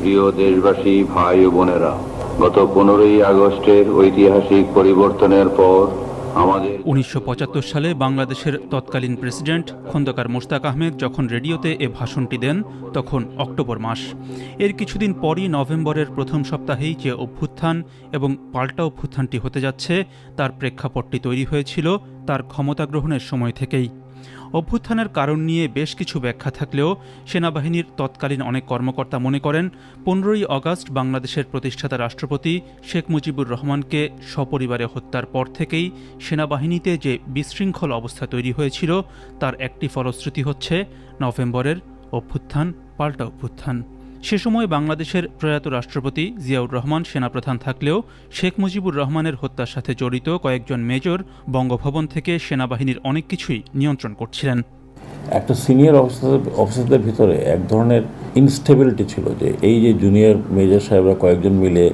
প্রিয় দেশবাসী, ভাই ও বোনেরা, গত 15ই আগস্টের ঐতিহাসিক পরিবর্তনের পর 1975 সালে বাংলাদেশের তৎকালীন প্রেসিডেন্ট খন্দকার মোশতাক আহমেদ যখন রেডিওতে এ ভাষণটি দেন তখন অক্টোবর মাস। এর কিছুদিন পরই নভেম্বরের প্রথম সপ্তাহেই যে অভ্যুত্থান এবং পাল্টা অভ্যুত্থানটি হতে যাচ্ছে তার প্রেক্ষাপটটি তৈরি হয়েছিল তার ক্ষমতা গ্রহণের সময় থেকেই। অভ্যুত্থানের কারণ নিয়ে বেশ কিছু ব্যাখ্যা থাকলেও সেনাবাহিনীর তৎকালীন অনেক কর্মকর্তা মনে করেন 15ই আগস্ট বাংলাদেশের প্রতিষ্ঠাতা রাষ্ট্রপতি শেখ মুজিবুর রহমানকে সপরিবারে হত্যার পর থেকেই সেনাবাহিনীতে যে বিশৃঙ্খল অবস্থা তৈরি হয়েছিল তার একটি ফলশ্রুতি হচ্ছে নভেম্বরের অভ্যুত্থান, পাল্টা অভ্যুত্থান। সে সময় বাংলাদেশের প্রয়াত রাষ্ট্রপতি জিয়াউর রহমান সেনাপ্রধান থাকলেও শেখ মুজিবুর রহমানের হত্যার সাথে জড়িত কয়েকজন মেজর বঙ্গভবন থেকে সেনাবাহিনীর অনেক কিছুই নিয়ন্ত্রণ করছিলেন। একটা সিনিয়র অফিসারদের ভিতরে এক ধরনের ইনস্টেবিলিটি ছিল যে এই যে জুনিয়র মেজর সাহেবরা কয়েকজন মিলে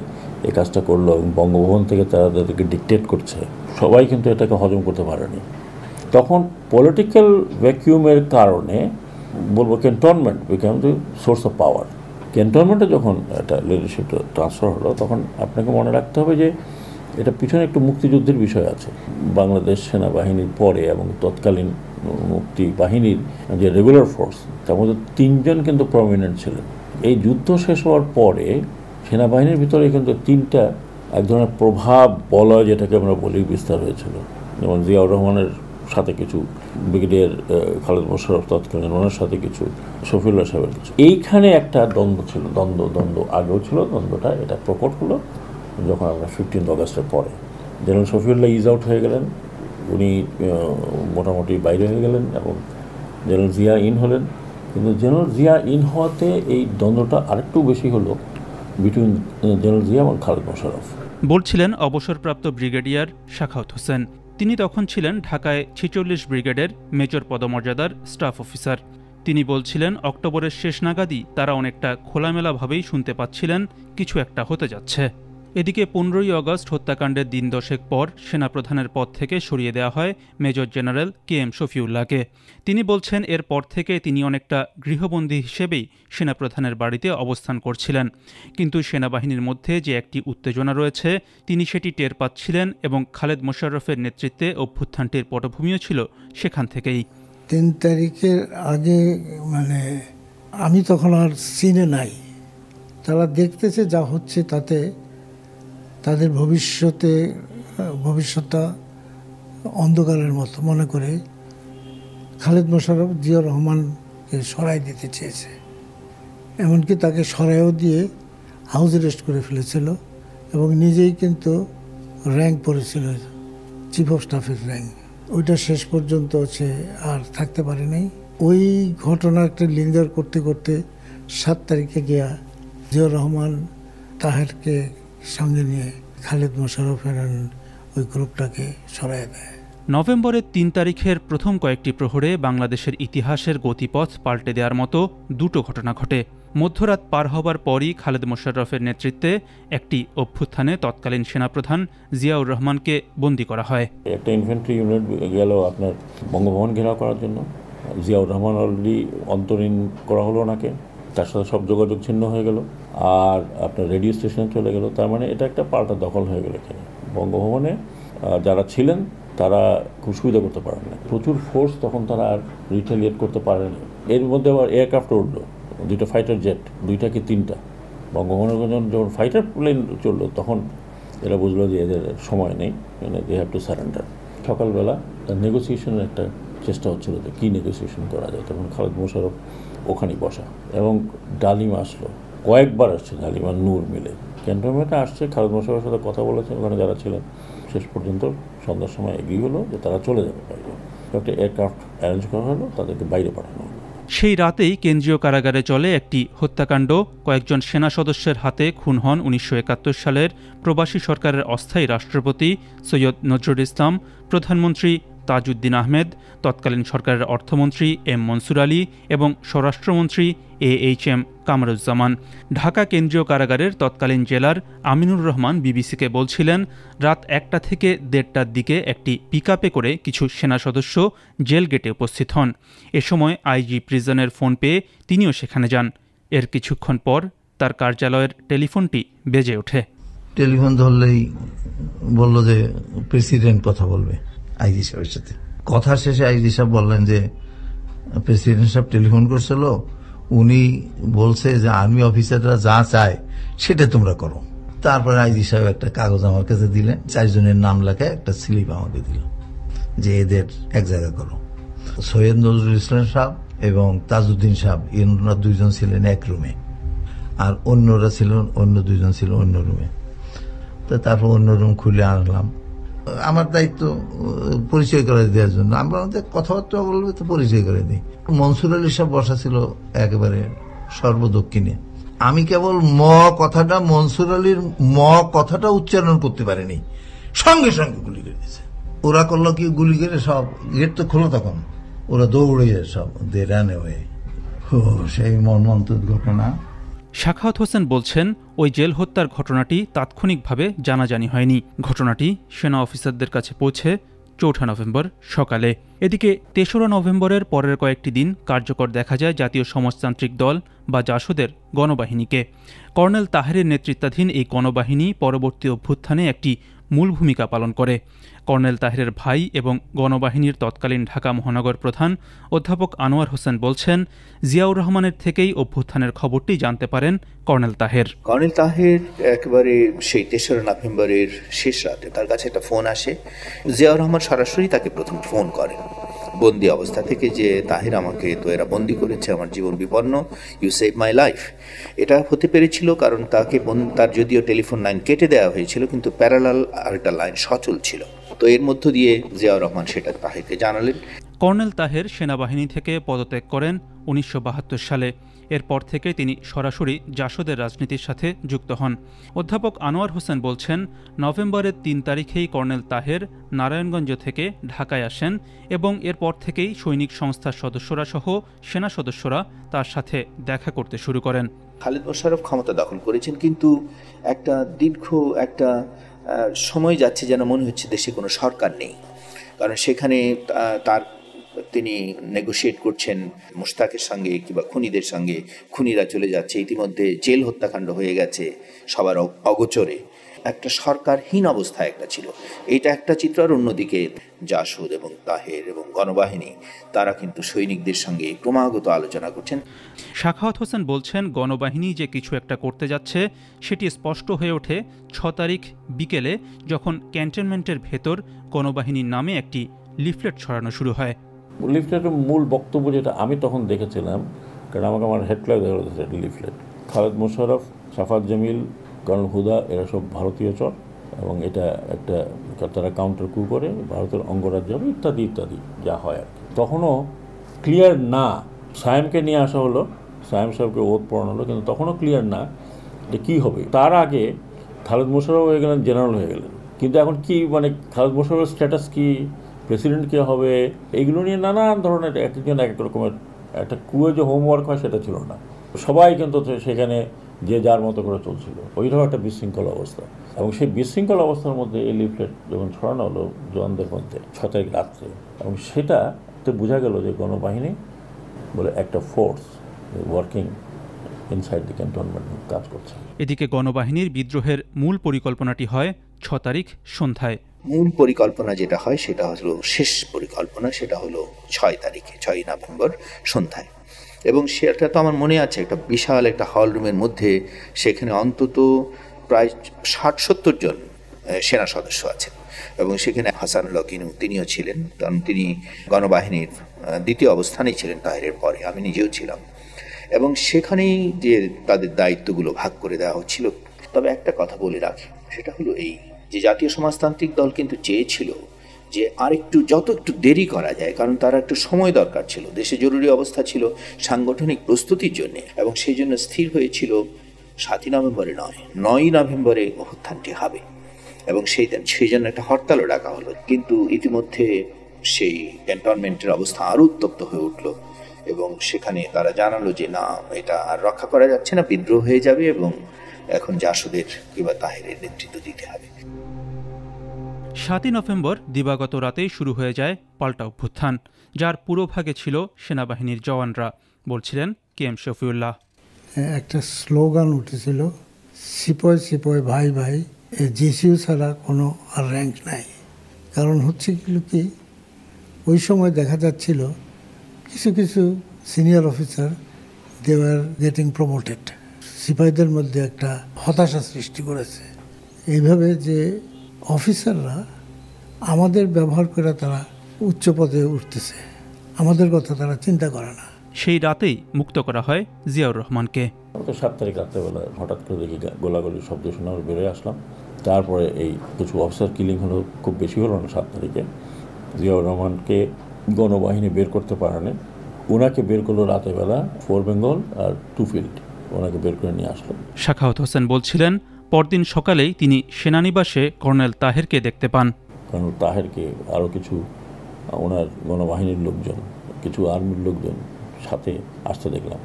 এই কাজটা করলো এবং বঙ্গভবন থেকে তারা তাদেরকে ডিকটেট করছে, সবাই কিন্তু এটাকে হজম করতে পারেনি। তখন পলিটিক্যাল ভ্যাকিউমের কারণে বলবো cantonment become the source of power. ক্যান্টনমেন্টে যখন একটা লিডারশিপ ট্রান্সফার হলো তখন আপনাকে মনে রাখতে হবে যে এটা পিছনে একটু মুক্তিযুদ্ধের বিষয় আছে। বাংলাদেশ সেনাবাহিনীর পরে এবং তৎকালীন মুক্তি বাহিনীর যে রেগুলার ফোর্স তার মধ্যে 3 জন কিন্তু প্রমিনেন্ট ছিলেন। এই যুদ্ধ শেষ হওয়ার পরে সেনাবাহিনীর ভিতরে কিন্তু 3টা এক ধরনের প্রভাব বলয় যেটাকে আমরা বলি বিস্তার হয়েছিল। যেমন জিয়াউর রহমানের সাথে কিছু, ব্রিগেডিয়ার খালেদ মোশাররফ তৎকালীন ওনার সাথে কিছু, শফিউল্লাহ সাহেবের কিছু। এইখানে একটা দ্বন্দ্ব ছিল, দ্বন্দ্ব আগেও ছিল, দ্বন্দ্বটা এটা প্রকট হলো যখন আমরা 15 আগস্টের পরে জেনারেল শফিউল্লাহ ইজ আউট হয়ে গেলেন, উনি মোটামুটি বাইরে হয়ে গেলেন এবং জেনারেল জিয়া ইন হলেন। কিন্তু জেনারেল জিয়া ইন হওয়াতে এই দ্বন্দ্বটা আরেকটু বেশি হলো বিটুইন জেনারেল জিয়া এবং খালেদ মোশাররফ। বলছিলেন অবসরপ্রাপ্ত ব্রিগেডিয়ার সাখাওয়াত হোসেন। তিনি তখন ছিলেন ঢাকায় 46 ব্রিগেডের মেজর পদমর্যাদার স্টাফ অফিসার। তিনি বলছিলেন অক্টোবরের শেষ নাগাদই তারা অনেকটা খোলামেলাভাবেই শুনতে পাচ্ছিলেন কিছু একটা হতে যাচ্ছে। এদিকে 15ই আগস্ট হত্যাকাণ্ডের দিন 10 পর সেনাপ্রধানের পদ থেকে সরিয়ে দেওয়া হয় মেজর জেনারেল KM শফিউল্লাহকে। তিনি বলছেন এরপর থেকে তিনি অনেকটা গৃহবন্দী হিসেবেই সেনাপ্রধানের বাড়িতে অবস্থান করছিলেন। কিন্তু সেনাবাহিনীর মধ্যে যে একটি উত্তেজনা রয়েছে তিনি সেটি টের পাচ্ছিলেন এবং খালেদ মোশাররফের নেতৃত্বে অভ্যুত্থানটির পটভূমিও ছিল সেখান থেকেই। 3 তারিখের আগে আমি তখন আর সিনে নাই, তারা দেখতেছে যা হচ্ছে তাতে তাদের ভবিষ্যৎটা অন্ধকারের মতো মনে করে খালেদ মোশাররফ জিয়াউর রহমানকে সরাই দিতে চেয়েছে। এমনকি তাকে সরাইও দিয়ে হাউস অ্যারেস্ট করে ফেলেছিল এবং নিজেই কিন্তু র্যাঙ্ক পড়েছিল, চিফ অফ স্টাফের র্যাঙ্ক। ওইটা শেষ পর্যন্ত সে আর থাকতে পারে নাই। ওই ঘটনাটা লিঙ্গার করতে করতে 7 তারিখে গিয়া জিয়াউর রহমান তাহেরকে সঙ্গে নিয়ে খালেদ মোশাররফের ওই গ্রুপটাকে সরাই দেয়। নভেম্বরের 3 তারিখের প্রথম কয়েকটি প্রহরে বাংলাদেশের ইতিহাসের গতিপথ পাল্টে দেওয়ার মতো দুটো ঘটনা ঘটে। মধ্যরাত পার হবার পরই খালেদ মোশাররফের নেতৃত্বে একটি অভ্যুত্থানে তৎকালীন সেনাপ্রধান জিয়াউর রহমানকে বন্দী করা হয়। একটা ইনফ্যান্ট্রি ইউনিট গেল আপনার বঙ্গভবন ঘেরাও করার জন্য। জিয়াউর রহমান অলরেডি অন্তরীণ করা হলো ওনাকে, তার সাথে সব যোগাযোগ ছিন্ন হয়ে গেল, আর আপনার রেডিও স্টেশনে চলে গেল। তার মানে এটা একটা পাল্টা দখল হয়ে গেল এখানে। বঙ্গভবনে যারা ছিলেন তারা খুব সুবিধা করতে পারেন না, প্রচুর ফোর্স, তখন তারা আর রিটেলিয়েট করতে পারেনি। এর মধ্যে আবার এয়ারক্রাফট উঠলো, 2টা ফাইটার জেট, 2টা কি 3টা। বঙ্গভবনের যখন ফাইটার প্লেন চললো তখন এরা বুঝলো যে এদের সময় নেই, দে হ্যাভ টু সারেন্ডার। সকালবেলা নেগোসিয়েশনের একটা চেষ্টা হচ্ছিল যে কী নেগোসিয়েশন করা যায়। তখন খালেদ মোশাররফ ওখানেই বসা এবং ডালিম আসলো, কয়েকবার আসছে ডালিম আর নূর মিলে ক্যান্টনমেন্টে আসছে। খালেদ মোশাররফের সাথে কথা বলেছে ওখানে যারা ছিলেন। শেষ পর্যন্ত সন্ধ্যার সময় এগিয়ে হলো যে তারা চলে যাবে বাইরে। একটা এয়ারক্রাফট অ্যারেঞ্জ করা হলো, তাদেরকে বাইরে পাঠানো হলো। সেই রাতেই কেন্দ্রীয় কারাগারে চলে একটি হত্যাকাণ্ড। কয়েকজন সেনা সদস্যের হাতে খুন হন 1971 সালের প্রবাসী সরকারের অস্থায়ী রাষ্ট্রপতি সৈয়দ নজরুল ইসলাম, প্রধানমন্ত্রী তাজউদ্দিন আহমেদ, তৎকালীন সরকারের অর্থমন্ত্রী M মনসুর আলী এবং স্বরাষ্ট্রমন্ত্রী AHM কামরুজ্জামান। ঢাকা কেন্দ্রীয় কারাগারের তৎকালীন জেলার আমিনুর রহমান বিবিসিকে বলছিলেন রাত 1টা থেকে 1:30টার দিকে একটি পিকআপে করে কিছু সেনা সদস্য জেল গেটে উপস্থিত হন। এ সময় IG প্রিজনের ফোন পেয়ে তিনিও সেখানে যান। এর কিছুক্ষণ পর তার কার্যালয়ের টেলিফোনটি বেজে ওঠে। টেলিফোন ধরলেই বললো যে প্রেসিডেন্ট কথা বলবে আইজি সাহেবের সাথে। কথা শেষে আইজি সাহেব বললেন যে প্রেসিডেন্ট সাহেব টেলিফোন করছিল, উনি বলছে যে আর্মি অফিসাররা যা চায় সেটা তোমরা করো। তারপরে আইজি সাহেব একটা কাগজ আমার কাছে দিলেন, 4 জনের নাম লেখা একটা স্লিপ আমাকে দিল যে এদের এক জায়গা করো। সৈয়দ নজরুল ইসলাম সাহেব এবং তাজউদ্দিন সাহেব এরা 2 জন ছিলেন এক রুমে, আর অন্যরা ছিলেন অন্য 2 জন ছিল অন্য রুমে। তো তারপর অন্য রুম খুলে আনলাম, আমার দায়িত্ব পরিচয় করে দেওয়ার জন্য। আমরা আমাদের কথাবার্তা বলবে তো পরিচয় করে দিই। মনসুর আলী সাহেব বসা ছিল একেবারে সর্বদক্ষিণে। আমি কেবল কথাটা, মনসুর আলীর কথাটা উচ্চারণ করতে পারিনি, সঙ্গে সঙ্গে গুলি করে দিয়েছে। ওরা করলো কি, গুলি করে সব গেট তো খোলো, তখন ওরা দৌড়ে যায় সব, দে রান অ্যাওয়ে। সেই মর্মান্তিক ঘটনা। সাখাওয়াত হোসেন বলছেন, ওই জেল হত্যার ঘটনাটি তাৎক্ষণিকভাবে জানাজানি হয়নি। ঘটনাটি সেনা অফিসারদের কাছে পৌঁছে 4 নভেম্বর সকালে। এদিকে 3রা নভেম্বরের পরের কয়েকটি দিন কার্যকর দেখা যায় জাতীয় সমাজতান্ত্রিক দল বা জাসদের গণবাহিনীকে। কর্নেল তাহেরের নেতৃত্বাধীন এই গণবাহিনী পরবর্তী অভ্যুত্থানে একটি মূল ভূমিকা পালন করে। কর্নেল তাহেরের ভাই এবং গণবাহিনীর তৎকালীন ঢাকা মহানগর প্রধান অধ্যাপক আনোয়ার হোসেন বলছেন, জিয়াউর রহমানের থেকেই অভ্যুত্থানের খবরটি জানতে পারেন কর্নেল তাহের। কর্নেল তাহের একেবারে সেই 3রা নভেম্বরের শেষ রাতে তার কাছে একটা ফোন আসে। জিয়াউর রহমান সরাসরি তাকে প্রথম ফোন করেন বন্দি অবস্থা থেকে, যে তাহের আমাকে তো এরা বন্দি করেছে, আমার জীবন বিপন্ন, ইউ সেভ মাই লাইফ। এটা হতে পেরেছিল কারণ তার যদিও টেলিফোন লাইন কেটে দেওয়া হয়েছিল, কিন্তু প্যারালাল আরেকটা লাইন সচল ছিল। তো এর মধ্য দিয়ে জিয়াউর রহমান সেটা তাহেরকে জানালেন। কর্নেল তাহের সেনাবাহিনী থেকে পদত্যাগ করেন 1972 সালে। এরপর থেকে তিনি সরাসরি জাসদের রাজনীতির সাথে যুক্ত হন। অধ্যাপক আনোয়ার হোসেন বলছেন, নভেম্বরের 3 তারিখেই কর্নেল তাহের নারায়ণগঞ্জ থেকে ঢাকায় আসেন এবং এরপর থেকেই সৈনিক সংস্থার সদস্যরা সহ সেনা সদস্যরা তার সাথে দেখা করতে শুরু করেন। খালেদ মোশাররফ ক্ষমতা দখল করেছেন, কিন্তু একটা দীর্ঘ একটা সময় যাচ্ছে যেন মনে হচ্ছে দেশে কোনো সরকার নেই। কারণ সেখানে তিনি নেগোশিয়েট করছেন মোশতাকের সঙ্গে কিংবা খুনিদের সঙ্গে, খুনিরা চলে যাচ্ছে, ইতিমধ্যে জেল হত্যাকাণ্ড হয়ে গেছে সবার অগোচরে। একটা সরকারহীন অবস্থায় একটা ছিল, এইটা একটা চিত্র। আর অন্যদিকে জাসদ এবং তাহের এবং গণবাহিনী তারা কিন্তু সৈনিকদের সঙ্গে ক্রমাগত আলোচনা করছেন। সাখাওয়াত হোসেন বলছেন, গণবাহিনী যে কিছু একটা করতে যাচ্ছে সেটি স্পষ্ট হয়ে ওঠে 6 তারিখ বিকেলে, যখন ক্যান্টনমেন্টের ভেতর গণবাহিনীর নামে একটি লিফলেট ছড়ানো শুরু হয়। লিফলেটের মূল বক্তব্য যেটা আমি তখন দেখেছিলাম, কারণ আমাকে আমার হেডলাইন দেখা যাচ্ছে লিফলেট, খালেদ মোশাররফ, শাফাত জামিল, কর্নেল হুদা এরা সব ভারতীয় চর, এবং এটা একটা তারা কাউন্টার কু করে ভারতের অঙ্গরাজ্য হবে ইত্যাদি ইত্যাদি যা হয় আর কি। তখনও ক্লিয়ার না, সায়েমকে নিয়ে আসা হলো, সায়েম সাহেবকে ওত পড়ানো হলো, কিন্তু তখনও ক্লিয়ার না যে কী হবে। তার আগে খালেদ মোশাররফ হয়ে গেলেন, জেনারেল হয়ে গেলেন, কিন্তু এখন কি মানে খালেদ মোশাররফের স্ট্যাটাস কি, প্রেসিডেন্ট কে হবে, এইগুলো নিয়ে নানান ধরনের একজন এক রকমের একটা কুয়ে যে হোমওয়ার্ক হয় সেটা ছিল না। সবাই কিন্তু সেখানে যে যার মতো করে চলছিল, ওইরকম একটা বিশৃঙ্খল অবস্থা। এবং সেই বিশৃঙ্খল অবস্থার মধ্যে এই লিফলেট যখন ছড়ানো হলো জওয়ানদের মধ্যে 6 তারিখ রাত্রে, এবং সেটাতে বোঝা গেল যে গণবাহিনী বলে একটা ফোর্স ওয়ার্কিং ইনসাইড দি ক্যান্টনমেন্ট কাজ করছে। এদিকে গণবাহিনীর বিদ্রোহের মূল পরিকল্পনাটি হয় 6 তারিখ সন্ধ্যায়। মূল পরিকল্পনা যেটা হয় সেটা হলো শেষ পরিকল্পনা, সেটা হলো 6 তারিখে 6 নভেম্বর সন্ধ্যায়। এবং সেটা তো আমার মনে আছে, একটা বিশাল একটা হল রুমের মধ্যে সেখানে অন্তত প্রায় 60-70 জন সেনা সদস্য আছেন, এবং সেখানে হাসানুল্লাহ কিনু তিনিও ছিলেন, কারণ তিনি গণবাহিনীর দ্বিতীয় অবস্থানেই ছিলেন তাহেরের পরে, আমি নিজেও ছিলাম। এবং সেখানেই যে তাদের দায়িত্বগুলো ভাগ করে দেওয়া হচ্ছিল। তবে একটা কথা বলে রাখি, সেটা হলো এই যে জাতীয় সমাজতান্ত্রিক দল কিন্তু চেয়েছিল যে যত একটু দেরি করা যায়, কারণ তারা একটু সময় দরকার ছিল, দেশে জরুরি অবস্থা ছিল সাংগঠনিক প্রস্তুতির জন্য, এবং সেই জন্য স্থির হয়েছিল 7 নভেম্বরে নয়, 9 নভেম্বরে অভ্যুত্থানটি হবে, এবং সেই জন্য একটা হরতালও ডাকা হলো। কিন্তু ইতিমধ্যে সেই ক্যান্টনমেন্টের অবস্থা আরও উত্তপ্ত হয়ে উঠল, এবং সেখানে তারা জানালো যে না, এটা আর রক্ষা করা যাচ্ছে না, বিদ্রোহ হয়ে যাবে, এবং এখন জাসদের কিংবা তাহেরের নেতৃত্ব দিতে হবে। 7 নভেম্বর দিবাগত রাতেই শুরু হয়ে যায় পাল্টা অভ্যুত্থান, যার পুরোভাগে ছিল সেনাবাহিনীর জওয়ানরা, বলছিলেন KM শফিউল্লাহ। একটা স্লোগান উঠেছিল, সিপাই সিপাই ভাই ভাই, জিসিউ ছাড়া কোনো আর র্যাঙ্ক নাই। কারণ হচ্ছে কি ওই সময় দেখা যাচ্ছিল কিছু কিছু senior officer they were getting promoted. সিপাহীদের মধ্যে একটা হতাশা সৃষ্টি করেছে এইভাবে যে অফিসাররা আমাদের ব্যবহার করে তারা উচ্চ পদে উঠতেছে, আমাদের কথা তারা চিন্তা করে না। সেই রাতেই মুক্ত করা হয় জিয়াউর রহমানকে। 7 তারিখ রাত্রেবেলা হঠাৎ করে দেখি গোলাগুলির শব্দ শুনে আমরা বেরোয় আসলাম। তারপরে এই কিছু অফিসার কিলিং হলো, খুব বেশি হলো না 7 তারিখে। জিয়াউর রহমানকে গণবাহিনী বের করতে পারেনি, ওনাকে বের করলো রাতের বেলা 4 বেঙ্গল আর 2 ফিল্ড, ওনাকে বের করে নিয়ে আসলো। সাখাওয়াত হোসেন বলছিলেন, পরদিন সকালেই তিনি সেনানিবাসে কর্নেল তাহেরকে দেখতে পান। কর্নেল তাহেরকে আরও কিছু ওনার গণবাহিনীর লোকজন, কিছু আর্মির লোকজন সাথে আসতে দেখলাম।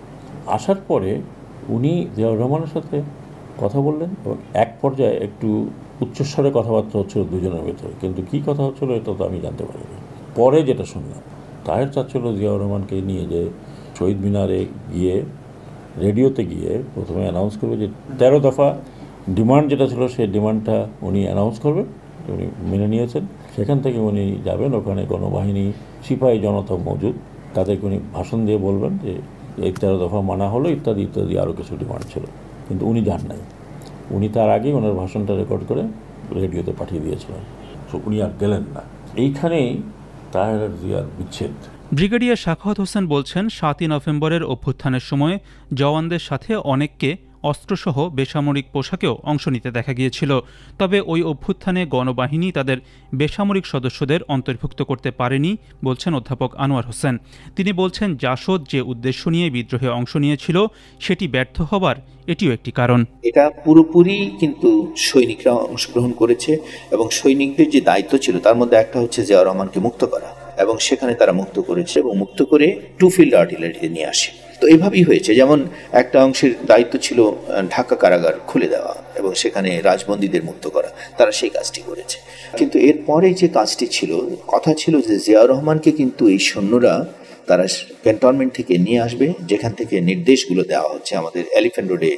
আসার পরে উনি জিয়াউর রহমানের সাথে কথা বললেন এবং এক পর্যায়ে একটু উচ্চস্বরে কথাবার্তা হচ্ছিল দুজনের ভেতরে, কিন্তু কী কথা হচ্ছিল এটা তো আমি জানতে পারিনি। পরে যেটা শুনলাম, তাহের চাচ্ছিল জিয়াউর রহমানকে নিয়ে যে শহীদ মিনারে গিয়ে রেডিওতে গিয়ে প্রথমে অ্যানাউন্স করবে যে 13 দফা ডিমান্ড যেটা ছিল সেই ডিমান্ডটা উনি অ্যানাউন্স করবেন, উনি মেনে নিয়েছেন। সেখান থেকে উনি যাবেন, ওখানে গণবাহিনী সিপাহী জনতা মজুদ, তাদেরকে উনি ভাষণ দিয়ে বলবেন যে এই 13 দফা মানা হলো ইত্যাদি ইত্যাদি আরও কিছু ডিমান্ড ছিল, কিন্তু উনি যান নাই। উনি তার আগেই ওনার ভাষণটা রেকর্ড করে রেডিওতে পাঠিয়ে দিয়েছিলেন, উনি আর গেলেন না। এইখানেই তাহের জিয়ার বিচ্ছেদ। ব্রিগেডিয়ার সাখাওয়াত হোসেন বলছেন, 7ই নভেম্বরের অভ্যুত্থানের সময় জওয়ানদের সাথে অনেককে অস্ত্রসহ বেসামরিক পোশাকেও অংশ নিতে দেখা গিয়েছিল। তবে ওই অভ্যুত্থানে গণবাহিনী তাদের বেসামরিক সদস্যদের অন্তর্ভুক্ত করতে পারেনি বলছেন অধ্যাপক আনোয়ার হোসেন। তিনি বলছেন, জাসদ যে উদ্দেশ্য নিয়ে বিদ্রোহে অংশ নিয়েছিল সেটি ব্যর্থ হবার এটিও একটি কারণ। এটা পুরোপুরি কিন্তু সৈনিকরা অংশগ্রহণ করেছে এবং সৈনিকদের যে দায়িত্ব ছিল তার মধ্যে একটা হচ্ছে জিয়াউর রহমানকে মুক্ত করা, এবং সেখানে তারা মুক্ত করেছে এবং মুক্ত করে 2 ফিল্ড আর্টিলারিতে নিয়ে আসে। তো এইভাবেই হয়েছে, যেমন একটা অংশের দায়িত্ব ছিল ঢাকা কারাগার খুলে দেওয়া এবং সেখানে রাজবন্দীদের মুক্ত করা, তারা সেই কাজটি করেছে। কিন্তু এরপরে যে কাজটি ছিল, কথা ছিল যে জিয়াউর রহমানকে কিন্তু এই সৈন্যরা তারা ক্যান্টনমেন্ট থেকে নিয়ে আসবে, যেখান থেকে নির্দেশগুলো দেওয়া হচ্ছে আমাদের এলিফ্যান্ট রোডে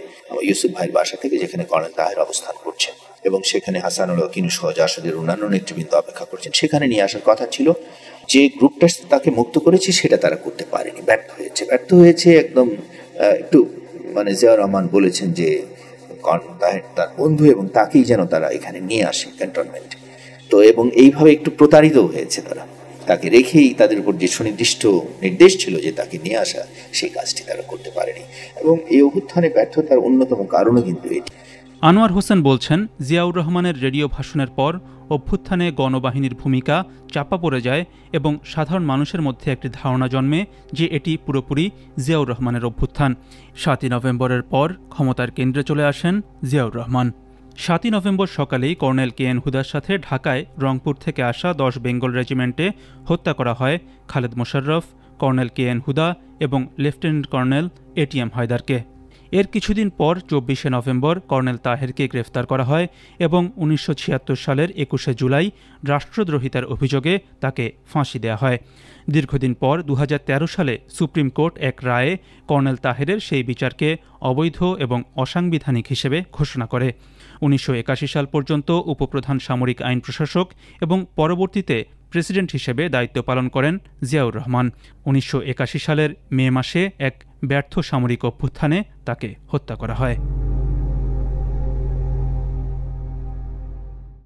ইউসুফ ভাইয়ের বাসা থেকে, যেখানে কর্নেল তাহের অবস্থান করছেন এবং সেখানে হাসানুল হকিন সহ জাসদের অন্যান্য নেতৃবৃন্দ অপেক্ষা করছেন, সেখানে নিয়ে আসার কথা ছিল। যে গ্রুপটা তাকে মুক্ত করেছে সেটা তারা করতে পারেনি, ব্যর্থ হয়েছে একদম। একটু মানে জিয়াউর রহমান বলেছেন যে কর্নেল তাহের তার বন্ধু এবং তাকেই যেন তারা এখানে নিয়ে আসে ক্যান্টনমেন্টে। তো এবং এইভাবে একটু প্রতারিত হয়েছে তারা, তাকে রেখেই তাদের উপর যে সুনির্দিষ্ট নির্দেশ ছিল যে তাকে নিয়ে আসা, সেই কাজটি তারা করতে পারেনি এবং এই অভ্যুত্থানে ব্যর্থতার অন্যতম কারণও কিন্তু এটি। আনোয়ার হোসেন বলছেন, জিয়াউর রহমানের রেডিও ভাষণের পর অভ্যুত্থানে গণবাহিনীর ভূমিকা চাপা পড়ে যায় এবং সাধারণ মানুষের মধ্যে একটি ধারণা জন্মে যে এটি পুরোপুরি জিয়াউর রহমানের অভ্যুত্থান। 7ই নভেম্বরের পর ক্ষমতার কেন্দ্রে চলে আসেন জিয়াউর রহমান। 7ই নভেম্বর সকালেই কর্নেল KN হুদার সাথে ঢাকায় রংপুর থেকে আসা 10 বেঙ্গল রেজিমেন্টে হত্যা করা হয় খালেদ মোশাররফ, কর্নেল KN হুদা এবং লেফটেন্যান্ট কর্নেল ATM হায়দারকে। এর কিছুদিন পর 24শে নভেম্বর কর্নেল তাহেরকে গ্রেফতার করা হয় এবং 1976 সালের 21শে জুলাই রাষ্ট্রদ্রোহিতার অভিযোগে তাকে ফাঁসি দেওয়া হয়। দীর্ঘদিন পর 2013 সালে সুপ্রিম কোর্ট এক রায়ে কর্নেল তাহেরের সেই বিচারকে অবৈধ এবং অসাংবিধানিক হিসেবে ঘোষণা করে। 1981 সাল পর্যন্ত উপপ্রধান সামরিক আইন প্রশাসক এবং পরবর্তীতে প্রেসিডেন্ট হিসেবে দায়িত্ব পালন করেন জিয়াউর রহমান। 1981 সালের মে মাসে এক ব্যর্থ সামরিক অভ্যুত্থানে তাকে হত্যা করা হয়।